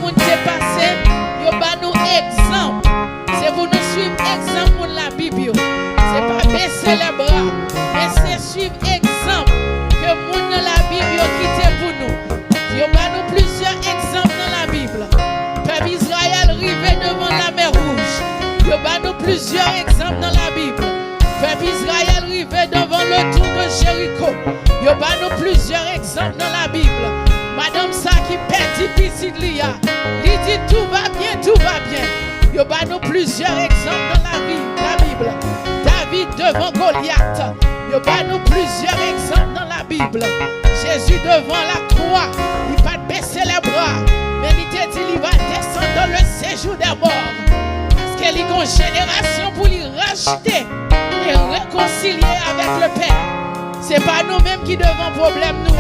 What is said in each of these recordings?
monde qui est passé, yo ba nous exemple. C'est pour nous suivre exemple de la Bible. C'est pas baisser les bras, mais c'est suivre exemple que monde dans la Bible quitté pour nous. Yo ba nous plusieurs exemples dans la Bible. Peuple Israël rivé devant la mer Rouge. Yo ba nous plusieurs exemples dans la Bible. Peuple Israël rivé devant le tour de Jéricho. Yo ba nous plusieurs exemples dans la Bible. Madame ça qui perd difficile il dit tout va bien. Yo ba nous plusieurs exemples dans la Bible. David devant Goliath. Yo ba nous plusieurs exemples dans la Bible. Jésus devant la croix, il pas baisser les bras, mais il te dit il va descendre dans le séjour des morts. Parce qu'il y a une génération pour lui racheter et réconcilier avec le Père. C'est pas nous-mêmes qui devons problème nous.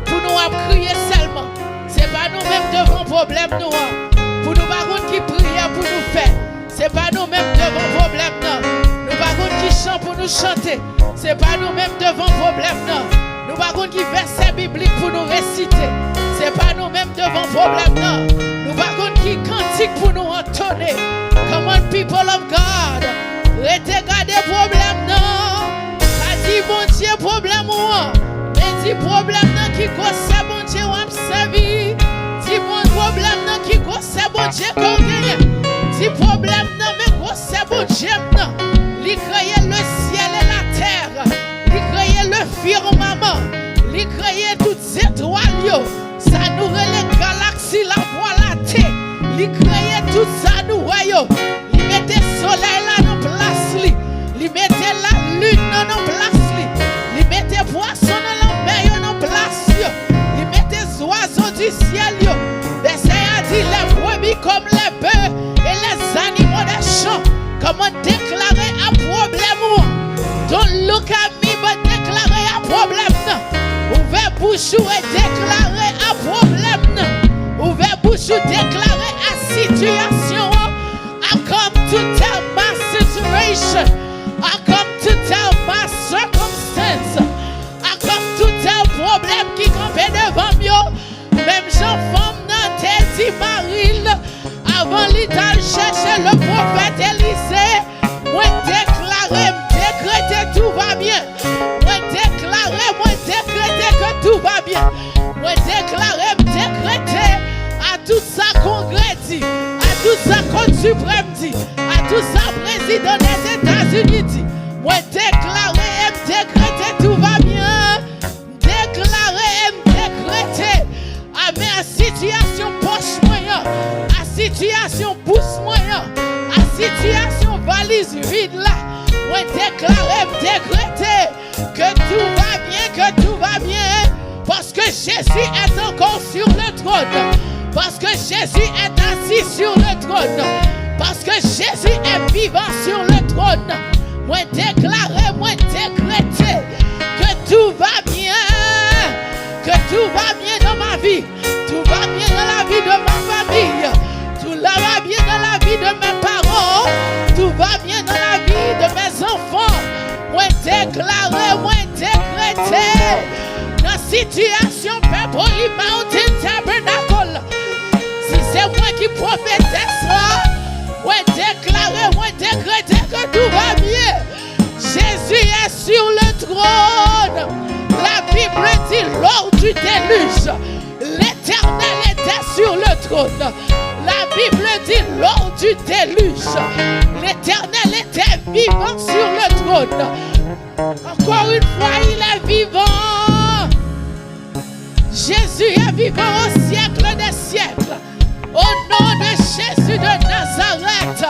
Pour nous crier seulement. C'est pas nous-mêmes devant problème nous. Pour nous par contre qui prier pour nous faire. C'est pas nous-mêmes devant problème non. Nous par contre qui chante pour nous chanter. C'est pas nous-mêmes devant problème non. Nous par contre qui verset biblique pour nous réciter. C'est pas nous-mêmes devant problème non. Nous par contre qui cantique pour nous entonner. Come on people of God. Regardez problème non. Dit bon Dieu problème ou mais dit problème non qui cause bon Dieu ou servi. Dit bon problème non qui cause bon Dieu qu'on gagne. Dit problème non mais cause bon Dieu non. Il créé le ciel et la terre. Il créé le firmament. Il créé toutes ces étoiles. Ça nous les galaxies, la voie lactée. Il créé tout ça nous voyons. Il mettait soleil là dans place. Il mettait la lune dans nos places. Il mettait poisson dans la mer dans place. Il mettait oiseaux du ciel. Verset a dit les brebis comme les bœufs et les animaux des champs. Comment déclarer un problème? Don't look at me but déclarer un problème. Ouvert bouche et déclarer un problème. Ouvert bouche déclarer une situation. I come to tell my situation. I come to tell my circumstance. I come to tell problème qui campait devant moi. Même Jean-Femme n'a dit Marie. Avant l'Ital chercher le prophète Élisée. Moi déclarer, décréter tout va bien. Moi décréter que tout va bien. Moi déclarer, décréter à tout ça congrès dit, à tout ça Cour suprême dit, à tout ça président des États-Unis dit. Moi déclarer, décréter tout va bien. Déclarer, décréter. Ah mais la situation poche moyen, la situation pousse moyen, la situation valise vide là. Moi déclarer, décréter que tout va bien, parce que Jésus est encore sur le trône, parce que Jésus est assis sur le trône, parce que Jésus est vivant sur le trône. Moi déclarer, moi décréter que tout va bien, dans ma vie, tout va bien dans la vie de ma famille, tout va bien dans la vie de mes parents, tout va bien dans la vie de mes enfants. Moi déclarer, moi décréter, dans situation Pepperly Mountain Tabernacle, si c'est moi qui prophétesse, moi déclarer, moi décréter que tout va bien. Jésus est sur le trône. La Bible dit lors du déluge, l'Éternel était sur le trône. La Bible dit lors du déluge, l'Éternel était vivant sur le trône. Encore une fois, il est vivant. Jésus est vivant au siècle des siècles. Au nom de Jésus de Nazareth.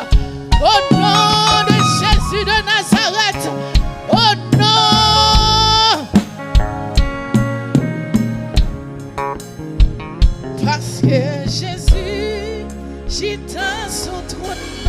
Au nom de Jésus de Nazareth. Au nom. Parce que Jésus, j'éteins son trône.